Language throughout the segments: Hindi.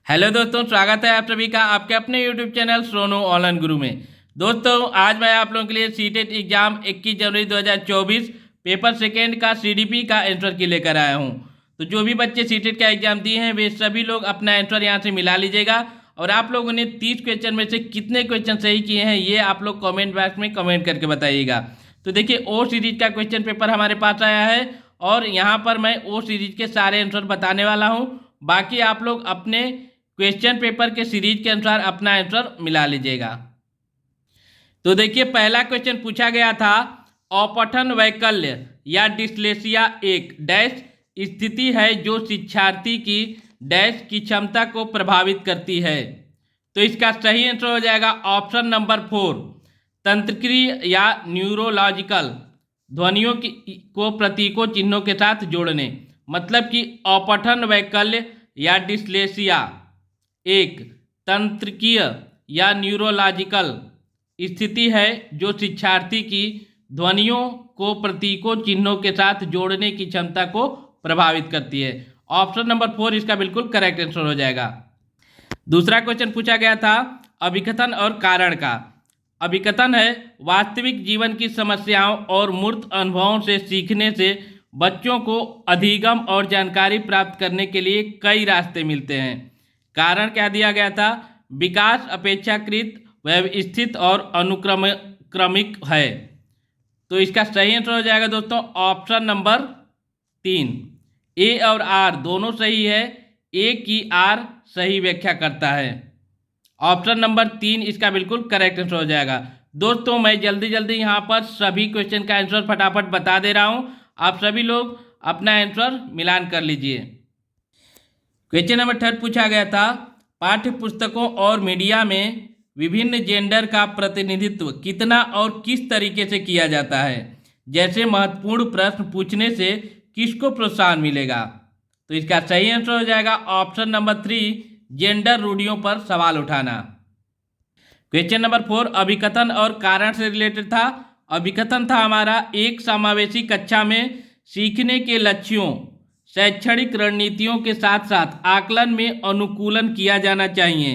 हेलो दोस्तों, स्वागत है आप सभी का आपके अपने यूट्यूब चैनल सोनू ऑनलाइन गुरु में। दोस्तों, आज मैं आप लोगों के लिए सीटेट एग्जाम 21 जनवरी 2024 पेपर सेकेंड का सीडीपी का आंसर की लेकर आया हूं। तो जो भी बच्चे सीटेट का एग्जाम दिए हैं वे सभी लोग अपना आंसर यहां से मिला लीजिएगा। और आप लोगों ने 30 क्वेश्चन में से कितने क्वेश्चन सही किए हैं ये आप लोग कॉमेंट बॉक्स में कमेंट करके बताइएगा। तो देखिए, ओ सीरीज का क्वेश्चन पेपर हमारे पास आया है और यहाँ पर मैं ओ सीरीज के सारे आंसर बताने वाला हूँ। बाकी आप लोग अपने क्वेश्चन पेपर के सीरीज के अनुसार अपना आंसर मिला लीजिएगा। तो देखिए, पहला क्वेश्चन पूछा गया था, अपठन वैकल्य या डिस्लेक्सिया एक डैश स्थिति है जो शिक्षार्थी की डैश की क्षमता को प्रभावित करती है। तो इसका सही आंसर हो जाएगा ऑप्शन नंबर 4, तंत्रिकीय या न्यूरोलॉजिकल ध्वनियों को प्रतीकों चिन्हों के साथ जोड़ने। मतलब कि अपठन वैकल्य या डिस्लेक्सिया एक तंत्रिकीय या न्यूरोलॉजिकल स्थिति है जो शिक्षार्थी की ध्वनियों को प्रतीकों चिन्हों के साथ जोड़ने की क्षमता को प्रभावित करती है। ऑप्शन नंबर 4 इसका बिल्कुल करेक्ट आंसर हो जाएगा। दूसरा क्वेश्चन पूछा गया था अभिकथन और कारण का। अभिकथन है वास्तविक जीवन की समस्याओं और मूर्त अनुभवों से सीखने से बच्चों को अधिगम और जानकारी प्राप्त करने के लिए कई रास्ते मिलते हैं। कारण क्या दिया गया था, विकास अपेक्षाकृत व्यवस्थित और अनुक्रमिक है। तो इसका सही आंसर हो जाएगा दोस्तों ऑप्शन नंबर 3, ए और आर दोनों सही है। ए की आर सही व्याख्या करता है। ऑप्शन नंबर 3 इसका बिल्कुल करेक्ट आंसर हो जाएगा। दोस्तों, मैं जल्दी जल्दी यहाँ पर सभी क्वेश्चन का आंसर फटाफट बता दे रहा हूँ, आप सभी लोग अपना आंसर मिलान कर लीजिए। क्वेश्चन नंबर 3 पूछा गया था, पाठ्य पुस्तकों और मीडिया में विभिन्न जेंडर का प्रतिनिधित्व कितना और किस तरीके से किया जाता है। जैसे महत्वपूर्ण प्रश्न पूछने से किसको प्रोत्साहन मिलेगा। तो इसका सही आंसर हो जाएगा ऑप्शन नंबर 3, जेंडर रूढ़ियों पर सवाल उठाना। क्वेश्चन नंबर 4 अभिकथन और कारण से रिलेटेड था। अभिकथन था हमारा, एक समावेशी कक्षा में सीखने के लक्ष्यों शैक्षणिक रणनीतियों के साथ साथ आकलन में अनुकूलन किया जाना चाहिए।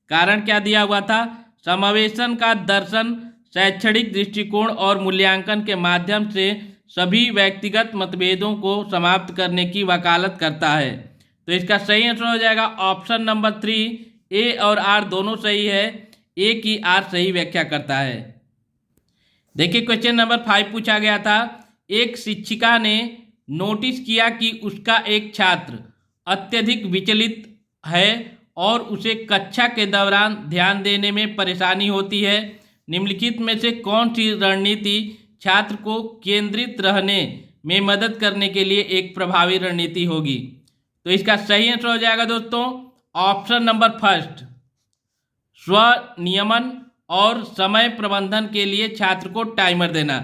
कारण क्या दिया हुआ था, समावेशन का दर्शन शैक्षणिक दृष्टिकोण और मूल्यांकन के माध्यम से सभी व्यक्तिगत मतभेदों को समाप्त करने की वकालत करता है। तो इसका सही आंसर हो जाएगा ऑप्शन नंबर 3, ए और आर दोनों सही है। ए की आर सही व्याख्या करता है। देखिए, क्वेश्चन नंबर 5 पूछा गया था, एक शिक्षिका ने नोटिस किया कि उसका एक छात्र अत्यधिक विचलित है और उसे कक्षा के दौरान ध्यान देने में परेशानी होती है। निम्नलिखित में से कौन सी रणनीति छात्र को केंद्रित रहने में मदद करने के लिए एक प्रभावी रणनीति होगी। तो इसका सही आंसर हो जाएगा दोस्तों ऑप्शन नंबर 1, स्वनियमन और समय प्रबंधन के लिए छात्र को टाइमर देना।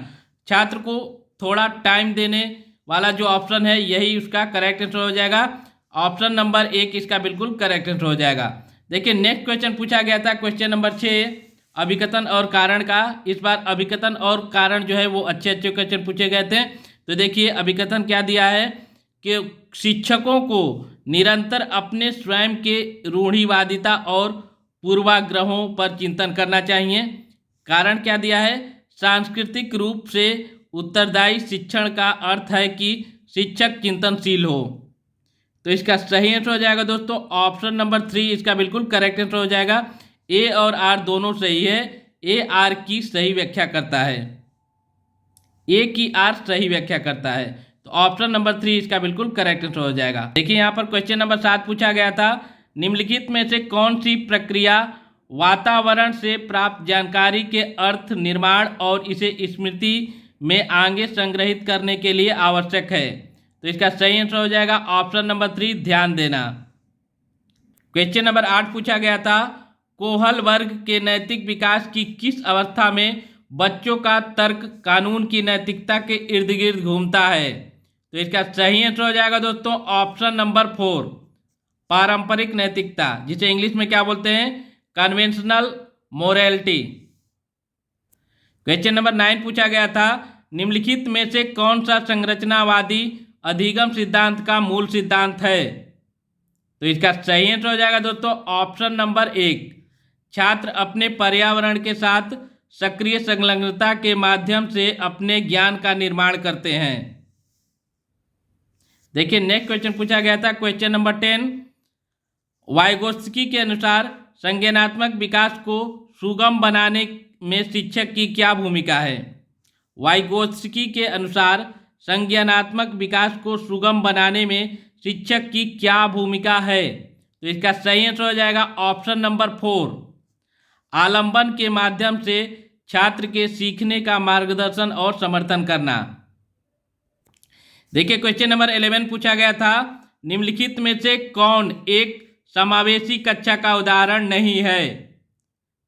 छात्र को थोड़ा टाइम देने वाला जो ऑप्शन है यही उसका करेक्ट आंसर हो जाएगा। ऑप्शन नंबर 1 इसका बिल्कुल करेक्ट आंसर हो जाएगा। देखिए, नेक्स्ट क्वेश्चन पूछा गया था क्वेश्चन नंबर 6 अभिकथन और कारण का। इस बार अभिकथन और कारण जो है वो अच्छे अच्छे क्वेश्चन पूछे गए थे। तो देखिए, अभिकथन क्या दिया है कि शिक्षकों को निरंतर अपने स्वयं के रूढ़िवादिता और पूर्वाग्रहों पर चिंतन करना चाहिए। कारण क्या दिया है, सांस्कृतिक रूप से उत्तरदायी शिक्षण का अर्थ है कि शिक्षक चिंतनशील हो। तो इसका सही आंसर हो जाएगा दोस्तों ऑप्शन नंबर 3 इसका बिल्कुल करेक्ट आंसर हो जाएगा। ए और आर दोनों सही है। ए आर की सही व्याख्या करता है। ए की आर सही व्याख्या करता है। तो ऑप्शन नंबर 3 इसका बिल्कुल करेक्ट आंसर हो जाएगा। देखिए, यहाँ पर क्वेश्चन नंबर 7 पूछा गया था, निम्नलिखित में से कौन सी प्रक्रिया वातावरण से प्राप्त जानकारी के अर्थ निर्माण और इसे स्मृति में आगे संग्रहित करने के लिए आवश्यक है। तो इसका सही आंसर हो जाएगा ऑप्शन नंबर 3, ध्यान देना। क्वेश्चन नंबर 8 पूछा गया था, कोहल वर्ग के नैतिक विकास की किस अवस्था में बच्चों का तर्क कानून की नैतिकता के इर्द गिर्द घूमता है। तो इसका सही आंसर हो जाएगा दोस्तों ऑप्शन नंबर 4, पारंपरिक नैतिकता, जिसे इंग्लिश में क्या बोलते हैं, कन्वेंशनल मोरालिटी। क्वेश्चन नंबर 9 पूछा गया था, निम्नलिखित में से कौन सा संरचनावादी अधिगम सिद्धांत का मूल सिद्धांत है। तो इसका सही आंसर हो जाएगा दोस्तों ऑप्शन नंबर 1। छात्र अपने पर्यावरण के साथ सक्रिय संलग्नता के माध्यम से अपने ज्ञान का निर्माण करते हैं। देखिए नेक्स्ट क्वेश्चन पूछा गया था, क्वेश्चन नंबर 10। वाइगोत्स्की के अनुसार संज्ञानात्मक विकास को सुगम बनाने में शिक्षक की क्या भूमिका है? वाइगोत्स्की के अनुसार संज्ञानात्मक विकास को सुगम बनाने में शिक्षक की क्या भूमिका है? तो इसका सही आंसर हो जाएगा ऑप्शन नंबर 4। आलंबन के माध्यम से छात्र के सीखने का मार्गदर्शन और समर्थन करना। देखिए क्वेश्चन नंबर 11 पूछा गया था, निम्नलिखित में से कौन एक समावेशी कक्षा का उदाहरण नहीं है?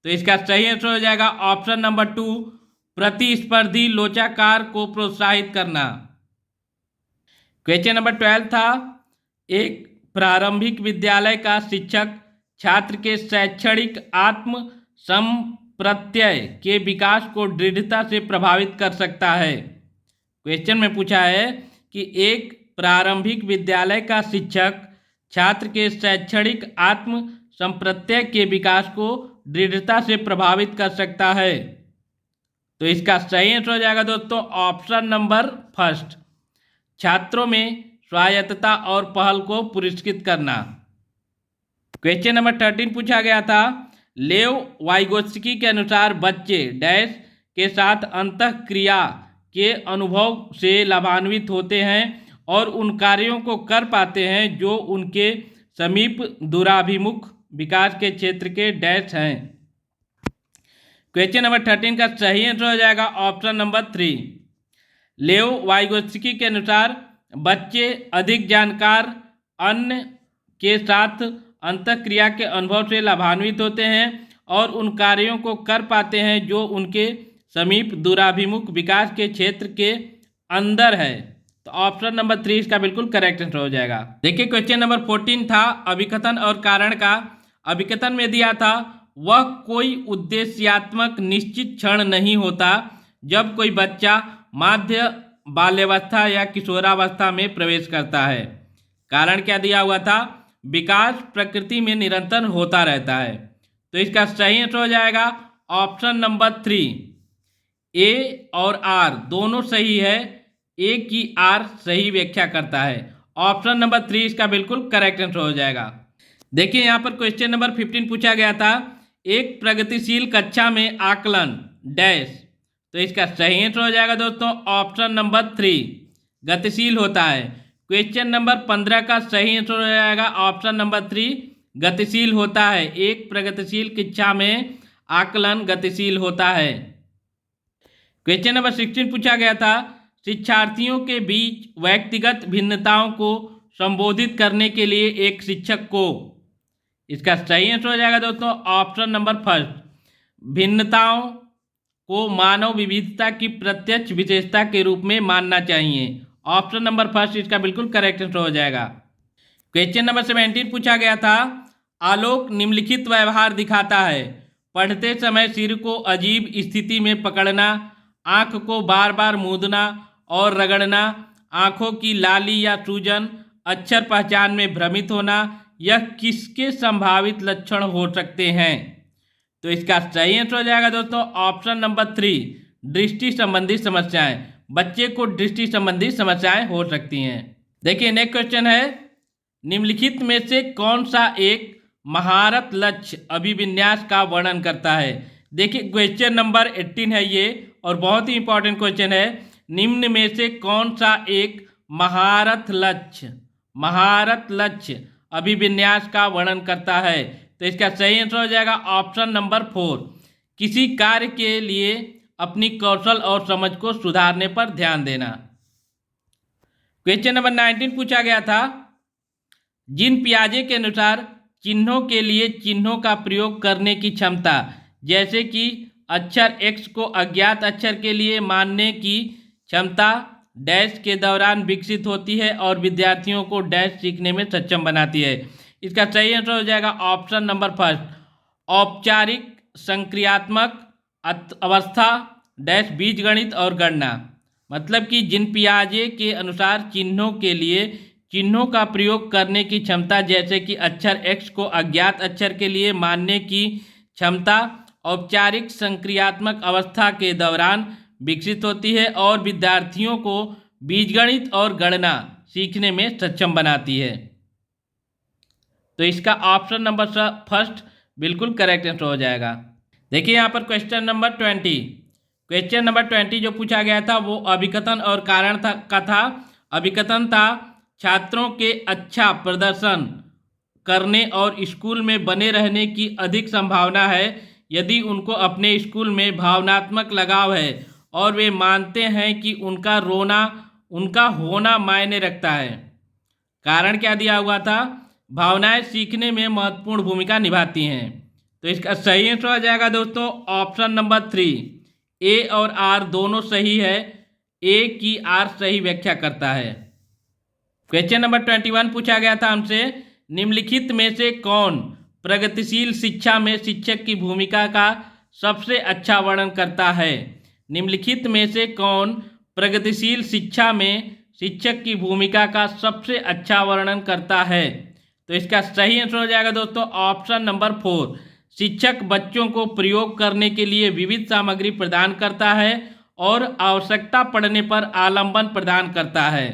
तो इसका सही आंसर हो जाएगा ऑप्शन नंबर 2, प्रतिस्पर्धी लोचाकार को प्रोत्साहित करना। क्वेश्चन नंबर 12 था, एक प्रारंभिक विद्यालय का शिक्षक छात्र के शैक्षणिक आत्म संप्रत्यय के विकास को दृढ़ता से प्रभावित कर सकता है। क्वेश्चन में पूछा है कि एक प्रारंभिक विद्यालय का शिक्षक छात्र के शैक्षणिक आत्म संप्रत्यय के विकास को दृढ़ता से प्रभावित कर सकता है। तो इसका सही आंसर हो जाएगा दोस्तों ऑप्शन नंबर 1, छात्रों में स्वायत्तता और पहल को पुरस्कृत करना। क्वेश्चन नंबर 13 पूछा गया था, लेव वाइगोत्स्की के अनुसार बच्चे डैश के साथ अंतःक्रिया के अनुभव से लाभान्वित होते हैं और उन कार्यों को कर पाते हैं जो उनके समीप दूराभिमुख विकास के क्षेत्र के डैश हैं। क्वेश्चन नंबर 13 का सही आंसर हो जाएगा ऑप्शन नंबर 3। लेव वाइगोत्स्की के अनुसार बच्चे अधिक जानकार अन्य के साथ अंतःक्रिया के अनुभव से लाभान्वित होते हैं और उन कार्यों को कर पाते हैं जो उनके समीप दूराभिमुख विकास के क्षेत्र के अंदर है। तो ऑप्शन नंबर 3 इसका बिल्कुल करेक्ट आंसर हो जाएगा। देखिए क्वेश्चन नंबर 14 था, अभिकथन और कारण का। अभिकथन में दिया था, वह कोई उद्देश्यात्मक निश्चित क्षण नहीं होता जब कोई बच्चा माध्य बाल्यावस्था या किशोरावस्था में प्रवेश करता है। कारण क्या दिया हुआ था? विकास प्रकृति में निरंतर होता रहता है। तो इसका सही आंसर हो जाएगा ऑप्शन नंबर 3। ए और आर दोनों सही है, ए की आर सही व्याख्या करता है। ऑप्शन नंबर 3 इसका बिल्कुल करेक्ट आंसर हो जाएगा। देखिए यहाँ पर क्वेश्चन नंबर 15 पूछा गया था, एक प्रगतिशील कक्षा में आकलन डैश। तो इसका सही आंसर हो जाएगा दोस्तों ऑप्शन नंबर 3, गतिशील होता है। क्वेश्चन नंबर 15 का सही आंसर हो जाएगा ऑप्शन नंबर 3, गतिशील होता है। एक प्रगतिशील कक्षा में आकलन गतिशील होता है। क्वेश्चन नंबर 16 पूछा गया था, शिक्षार्थियों के बीच व्यक्तिगत भिन्नताओं को संबोधित करने के लिए एक शिक्षक को। इसका सही आंसर हो जाएगा दोस्तों ऑप्शन नंबर 1, भिन्नताओं को मानव विविधता की प्रत्यक्ष विशेषता के रूप में मानना चाहिए। ऑप्शन नंबर 1 इसका बिल्कुल करेक्ट आंसर हो जाएगा। क्वेश्चन नंबर 17 पूछा गया था, आलोक निम्नलिखित व्यवहार दिखाता है, पढ़ते समय सिर को अजीब स्थिति में पकड़ना, आंख को बार बार मूंदना और रगड़ना, आंखों की लाली या सूजन, अक्षर पहचान में भ्रमित होना, यह किसके संभावित लक्षण हो सकते हैं? तो इसका सही आंसर हो जाएगा दोस्तों ऑप्शन नंबर 3, दृष्टि संबंधी समस्याएं। बच्चे को दृष्टि संबंधी समस्याएं हो सकती हैं। देखिए नेक्स्ट क्वेश्चन है, निम्नलिखित में से कौन सा एक महारत लक्ष्य अभिविन्यास का वर्णन करता है? देखिए क्वेश्चन नंबर 18 है ये और बहुत ही इंपॉर्टेंट क्वेश्चन है। निम्न में से कौन सा एक महारत लक्ष्य अभिविन्यास का वर्णन करता है? तो इसका सही आंसर हो जाएगा ऑप्शन नंबर 4, किसी कार्य के लिए अपनी कौशल और समझ को सुधारने पर ध्यान देना। क्वेश्चन नंबर 19 पूछा गया था, जिन पियाजे के अनुसार चिन्हों के लिए चिन्हों का प्रयोग करने की क्षमता, जैसे कि अक्षर x को अज्ञात अक्षर के लिए मानने की क्षमता डैश के दौरान विकसित होती है और विद्यार्थियों को डैश सीखने में सक्षम बनाती है। इसका सही आंसर हो जाएगा ऑप्शन नंबर 1, औपचारिक संक्रियात्मक अवस्था डैश बीजगणित और गणना। मतलब कि जिन पियाजे के अनुसार चिन्हों के लिए चिन्हों का प्रयोग करने की क्षमता, जैसे कि अक्षर x को अज्ञात अक्षर के लिए मानने की क्षमता औपचारिक संक्रियात्मक अवस्था के दौरान विकसित होती है और विद्यार्थियों को बीजगणित और गणना सीखने में सक्षम बनाती है। तो इसका ऑप्शन नंबर फर्स्ट बिल्कुल करेक्ट आंसर हो जाएगा। देखिए यहाँ पर क्वेश्चन नंबर 20 जो पूछा गया था वो अभिकथन और कारण का था। अभिकथन था छात्रों के अच्छा प्रदर्शन करने और स्कूल में बने रहने की अधिक संभावना है यदि उनको अपने स्कूल में भावनात्मक लगाव है और वे मानते हैं कि उनका होना मायने रखता है। कारण क्या दिया हुआ था? भावनाएं सीखने में महत्वपूर्ण भूमिका निभाती हैं। तो इसका सही आंसर हो जाएगा दोस्तों ऑप्शन नंबर 3। ए और आर दोनों सही है। ए की आर सही व्याख्या करता है। क्वेश्चन नंबर 21 पूछा गया था हमसे, निम्नलिखित में से कौन प्रगतिशील शिक्षा में शिक्षक की भूमिका का सबसे अच्छा वर्णन करता है? निम्नलिखित में से कौन प्रगतिशील शिक्षा में शिक्षक की भूमिका का सबसे अच्छा वर्णन करता है? तो इसका सही आंसर हो जाएगा दोस्तों ऑप्शन नंबर 4। शिक्षक बच्चों को प्रयोग करने के लिए विविध सामग्री प्रदान करता है और आवश्यकता पड़ने पर आलंबन प्रदान करता है।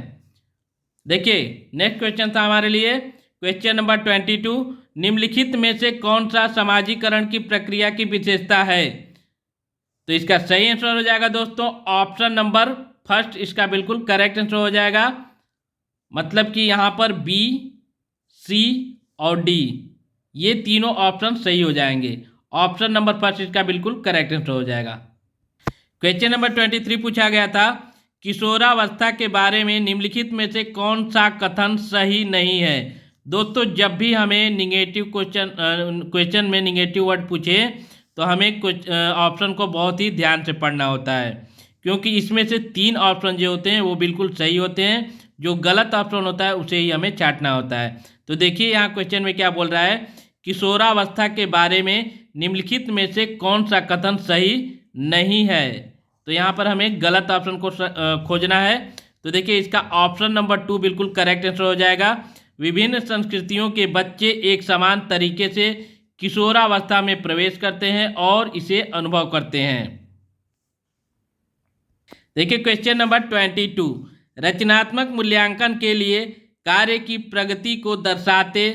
देखिए नेक्स्ट क्वेश्चन था हमारे लिए क्वेश्चन नंबर 22, निम्नलिखित में से कौन सा समाजीकरण की प्रक्रिया की विशेषता है? तो इसका सही आंसर हो जाएगा दोस्तों ऑप्शन नंबर फर्स्ट, इसका बिल्कुल करेक्ट आंसर हो जाएगा। मतलब कि यहाँ पर बी, सी और डी ये तीनों ऑप्शन सही हो जाएंगे। ऑप्शन नंबर फर्स्ट इसका बिल्कुल करेक्ट आंसर हो जाएगा। क्वेश्चन नंबर 23 पूछा गया था, किशोरावस्था के बारे में निम्नलिखित में से कौन सा कथन सही नहीं है? दोस्तों जब भी हमें निगेटिव क्वेश्चन में निगेटिव वर्ड पूछे तो हमें कुछ ऑप्शन को बहुत ही ध्यान से पढ़ना होता है, क्योंकि इसमें से 3 ऑप्शन जो होते हैं वो बिल्कुल सही होते हैं। जो गलत ऑप्शन होता है उसे ही हमें छांटना होता है। तो देखिए यहाँ क्वेश्चन में क्या बोल रहा है, किशोरावस्था के बारे में निम्नलिखित में से कौन सा कथन सही नहीं है? तो यहाँ पर हमें गलत ऑप्शन को खोजना है। तो देखिए इसका ऑप्शन नंबर 2 बिल्कुल करेक्ट आंसर हो जाएगा। विभिन्न संस्कृतियों के बच्चे एक समान तरीके से किशोरावस्था में प्रवेश करते हैं और इसे अनुभव करते हैं। देखिए क्वेश्चन नंबर 22, रचनात्मक मूल्यांकन के लिए कार्य की प्रगति को दर्शाते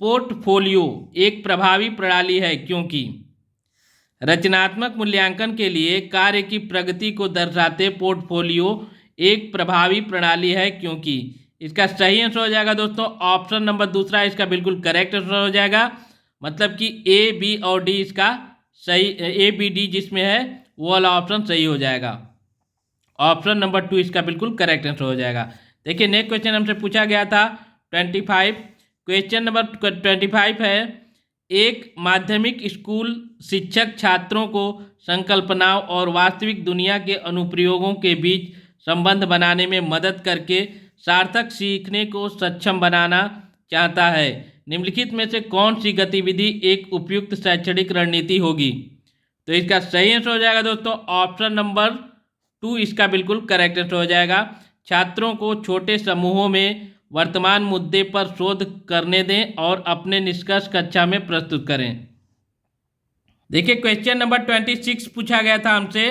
पोर्टफोलियो एक प्रभावी प्रणाली है क्योंकि? रचनात्मक मूल्यांकन के लिए कार्य की प्रगति को दर्शाते पोर्टफोलियो एक प्रभावी प्रणाली है क्योंकि? इसका सही आंसर हो जाएगा दोस्तों ऑप्शन नंबर दूसरा, इसका बिल्कुल करेक्ट आंसर हो जाएगा। मतलब कि ए, बी और डी इसका सही, ए, बी, डी जिसमें है वो वाला ऑप्शन सही हो जाएगा। ऑप्शन नंबर 2 इसका बिल्कुल करेक्ट आंसर हो जाएगा। देखिए नेक्स्ट क्वेश्चन हमसे पूछा गया था 25। क्वेश्चन नंबर 25 है, एक माध्यमिक स्कूल शिक्षक छात्रों को संकल्पनाओं और वास्तविक दुनिया के अनुप्रयोगों के बीच संबंध बनाने में मदद करके सार्थक सीखने को सक्षम बनाना चाहता है। निम्नलिखित में से कौन सी गतिविधि एक उपयुक्त शैक्षणिक रणनीति होगी? तो इसका सही आंसर हो जाएगा दोस्तों ऑप्शन नंबर 2 इसका बिल्कुल करेक्ट आंसर हो जाएगा। छात्रों को छोटे समूहों में वर्तमान मुद्दे पर शोध करने दें और अपने निष्कर्ष कक्षा में प्रस्तुत करें। देखिए क्वेश्चन नंबर 26 पूछा गया था हमसे,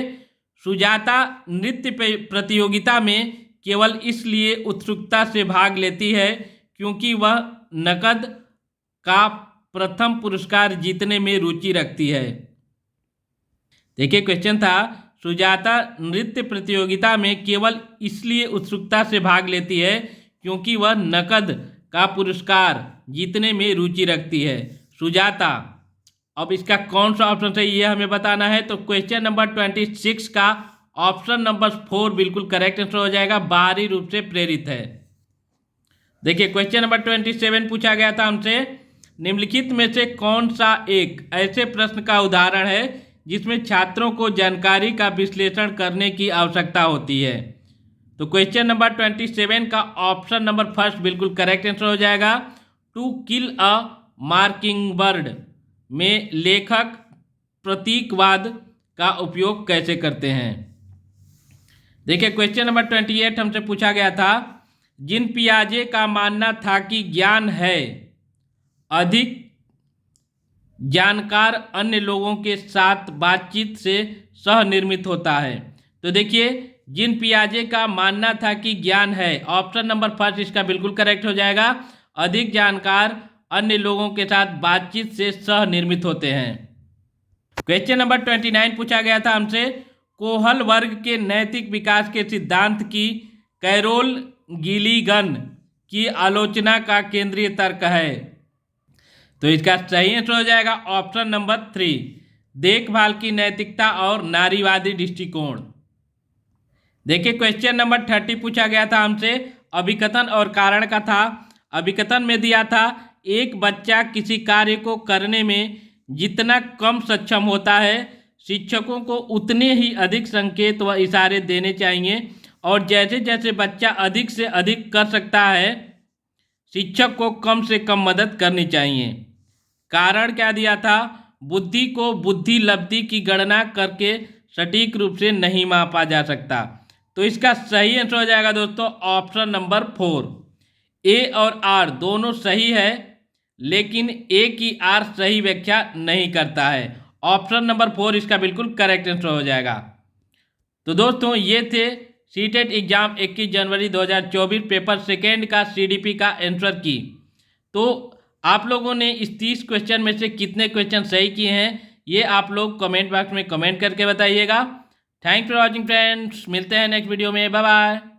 सुजाता नृत्य प्रतियोगिता में केवल इसलिए उत्सुकता से भाग लेती है क्योंकि वह नकद का प्रथम पुरस्कार जीतने में रुचि रखती है। देखिए क्वेश्चन था, सुजाता नृत्य प्रतियोगिता में केवल इसलिए उत्सुकता से भाग लेती है क्योंकि वह नकद का पुरस्कार जीतने में रुचि रखती है। सुजाता, अब इसका कौन सा ऑप्शन सही है हमें बताना है। तो क्वेश्चन नंबर 26 का ऑप्शन नंबर 4 बिल्कुल करेक्ट आंसर हो जाएगा, बाहरी रूप से प्रेरित है। देखिए क्वेश्चन नंबर 27 पूछा गया था हमसे, निम्नलिखित में से कौन सा एक ऐसे प्रश्न का उदाहरण है जिसमें छात्रों को जानकारी का विश्लेषण करने की आवश्यकता होती है। तो क्वेश्चन नंबर 27 का ऑप्शन नंबर फर्स्ट बिल्कुल करेक्ट आंसर हो जाएगा। To kill a mockingbird में लेखक प्रतीकवाद का उपयोग कैसे करते हैं। देखिए क्वेश्चन नंबर 28 हमसे पूछा गया था, जिन पियाजे का मानना था कि ज्ञान है अधिक जानकार अन्य लोगों के साथ बातचीत से सह निर्मित होता है। तो देखिए, जिन पियाजे का मानना था कि ज्ञान है, ऑप्शन नंबर फर्स्ट इसका बिल्कुल करेक्ट हो जाएगा। अधिक जानकार अन्य लोगों के साथ बातचीत से सह निर्मित होते हैं। क्वेश्चन नंबर 29 पूछा गया था हमसे, कोहल वर्ग के नैतिक विकास के सिद्धांत की कैरोल गिलिगन की आलोचना का केंद्रीय तर्क है। तो इसका सही आंसर हो जाएगा ऑप्शन नंबर 3, देखभाल की नैतिकता और नारीवादी दृष्टिकोण। देखिए, क्वेश्चन नंबर 30 पूछा गया था हमसे, अभिकथन और कारण का था। अभिकथन में दिया था, एक बच्चा किसी कार्य को करने में जितना कम सक्षम होता है, शिक्षकों को उतने ही अधिक संकेत व इशारे देने चाहिए, और जैसे जैसे बच्चा अधिक से अधिक कर सकता है, शिक्षक को कम से कम मदद करनी चाहिए। कारण क्या दिया था, बुद्धि को बुद्धि लब्धि की गणना करके सटीक रूप से नहीं मापा जा सकता। तो इसका सही आंसर हो जाएगा दोस्तों ऑप्शन नंबर 4। ए और आर दोनों सही है, लेकिन ए की आर सही व्याख्या नहीं करता है। ऑप्शन नंबर 4 इसका बिल्कुल करेक्ट आंसर हो जाएगा। तो दोस्तों, ये थे सीटेट एग्जाम 21 जनवरी 2024 पेपर सेकेंड का सीडीपी का आंसर की। तो आप लोगों ने इस 30 क्वेश्चन में से कितने क्वेश्चन सही किए हैं, ये आप लोग कमेंट बॉक्स में कमेंट करके बताइएगा। थैंक्स फॉर वॉचिंग फ्रेंड्स, मिलते हैं नेक्स्ट वीडियो में, बाय बाय।